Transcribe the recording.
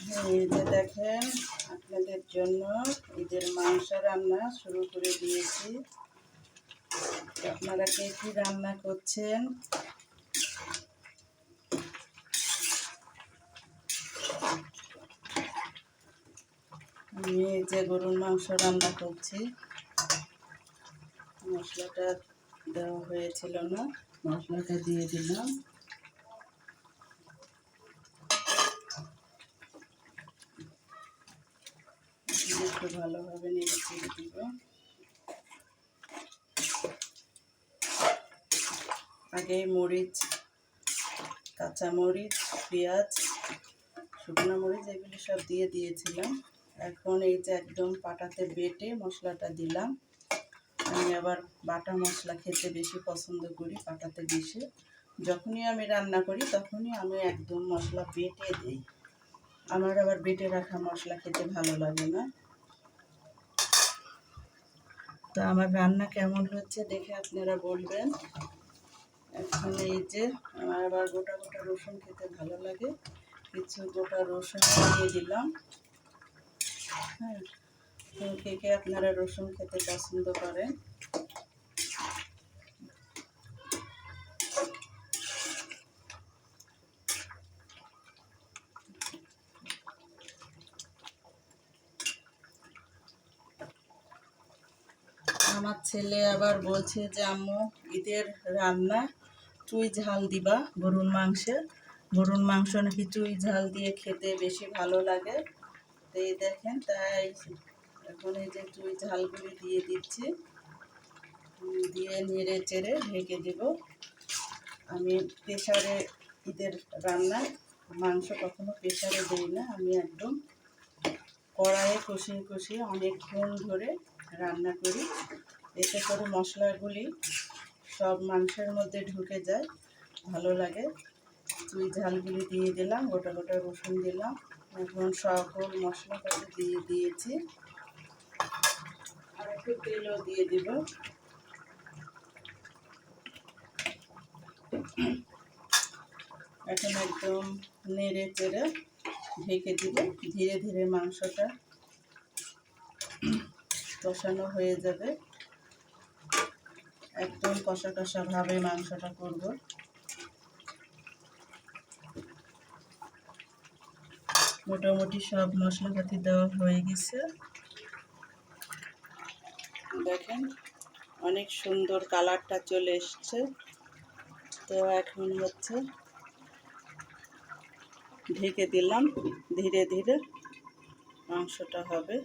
এই যে দেখেন, আপনাদের জন্য ঈদের মাংস রান্না শুরু করে দিয়েছি। আপনারা কে কি রান্না করছেন? আমি এই যে গরুর মাংস রান্না করছি। মশলাটা দেওয়া হয়েছিল না, মশলাটা দিয়ে দিলাম। একটু ভালোভাবে নেড়ে চেড়ে দিব। আগে মরিচ, কাঁচা মরিচ, পেঁয়াজ, শুকনো মরিচ এগুলি সব দিয়ে দিয়েছিলাম। এখন এই যে একদম পাটাতে বেটে মশলাটা দিলাম। আমি আবার বাটা মশলা খেতে বেশি পছন্দ করি, পাটাতে বেশি। যখনই আমি রান্না করি তখনই আমি একদম মশলা বেটে দিই। আমার আবার বেটে রাখা মশলা খেতে ভালো লাগে না। তো আমার রান্না কেমন হচ্ছে দেখে আপনারা বলবেন। এখন এই যে আমার আবার গোটা গোটা রসুন খেতে ভালো লাগে, কিছু গোটা রসুন দিয়ে দিলাম। হ্যাঁ, তো কে কে আপনারা রসুন খেতে পছন্দ করেন? আমার ছেলে আবার বলছে যে আম্মু ঈদের রান্না চুই ঝাল দিবা গরুর মাংসে। গরুর মাংস নাকি চুই ঝাল দিয়ে খেতে বেশি ভালো লাগে। তো এই দেখেন, তাই এখন এই যে চুই ঝালগুলি দিয়ে দিচ্ছি, দিয়ে নেড়ে চেড়ে ঢেকে দেব। আমি প্রেসারে ঈদের রান্না মাংস কখনো প্রেসারে দিই না, আমি একদম কড়াইয়ে কষিয়ে কষিয়ে অনেকক্ষণ ধরে রান্না করি। এতে করে মশলাগুলি সব মাংসের মধ্যে ঢুকে যায়, ভালো লাগে। চুই ঝালগুলি দিয়ে দিলাম, গোটা গোটা রসুন দিলাম। এখন সকল মশলাটাকে দিয়ে দিয়েছি, আর একটু তেলও দিয়ে দিব। এখন একদম নেড়ে চেড়ে ঢেকে দিব। ধীরে ধীরে মাংসটা কষানো হয়ে যাবে, একদম কষা কষা ভাবে মাংসটা করব। মোটামুটি সব মশলাপাতি দেওয়া হয়ে গেছে। দেখেন অনেক সুন্দর কালারটা চলে এসছে। তো এখন হচ্ছে ঢেকে দিলাম, ধীরে ধীরে মাংসটা হবে।